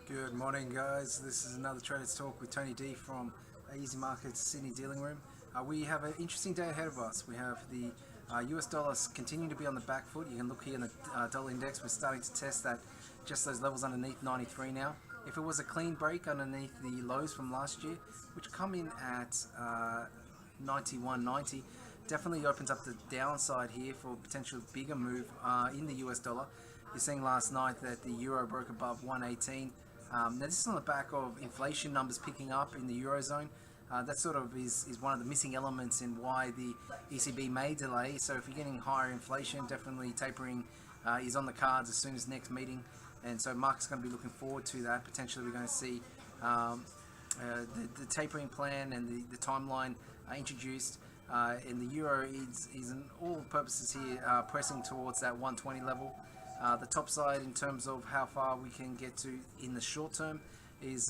Good morning, guys. This is another TraderTalk with Tony D from easyMarkets Sydney Dealing Room. We have an interesting day ahead of us. We have the US dollars continuing to be on the back foot. You can look here in the dollar index. We're starting to test that, just those levels underneath 93 now. If it was a clean break underneath the lows from last year, which come in at 91.90, definitely opens up the downside here for a potential bigger move in the US dollar. You're seeing last night that the euro broke above 118. Now this is on the back of inflation numbers picking up in the Eurozone. That sort of is one of the missing elements in why the ECB may delay. So if you're getting higher inflation, definitely tapering is on the cards as soon as next meeting. And so market's going to be looking forward to that. Potentially we're going to see the tapering plan and the timeline introduced. And the euro is in all purposes here pressing towards that 120 level. The top side in terms of how far we can get to in the short term is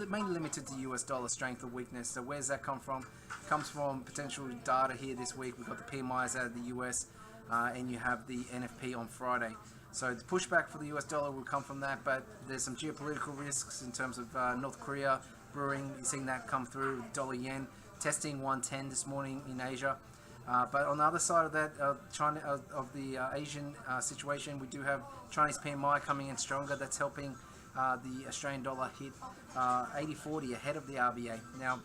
mainly limited to US dollar strength or weakness. So where's that come from? It comes from potential data here this week. We've got the PMIs out of the US and you have the NFP on Friday. So the pushback for the US dollar will come from that, but there's some geopolitical risks in terms of North Korea brewing. You're seeing that come through. Dollar yen testing 110 this morning in Asia. But on the other side of that, China of the Asian situation, we do have Chinese PMI coming in stronger. That's helping the Australian dollar hit 80.40 ahead of the RBA. Now,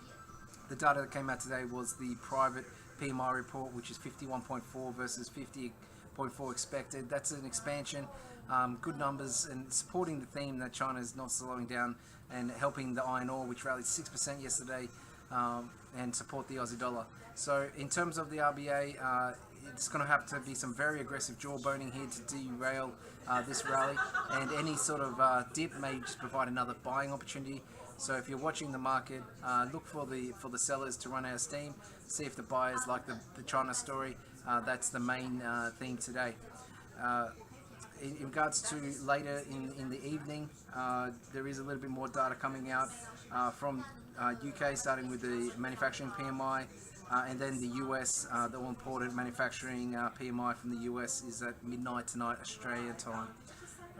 the data that came out today was the private PMI report, which is 51.4 versus 50.4 expected. That's an expansion. Good numbers and supporting the theme that China is not slowing down and helping the iron ore, which rallied 6% yesterday, and support the Aussie dollar. So in terms of the RBA, it's going to have to be some very aggressive jawboning here to derail this rally, and any sort of dip may just provide another buying opportunity. So if you're watching the market, look for the sellers to run out of steam, see if the buyers like the China story. That's the main theme today. In regards to later in the evening, there is a little bit more data coming out from UK, starting with the manufacturing PMI, and then the US, the all-important manufacturing PMI from the US is at midnight tonight, Australia time.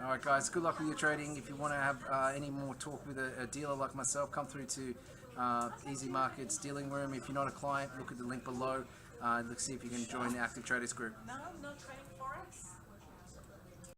Alright guys, good luck with your trading. If you want to have any more talk with a dealer like myself, come through to easyMarkets Dealing Room. If you're not a client, look at the link below. Let's see if you can join the Active Traders group. No, I'm not trading.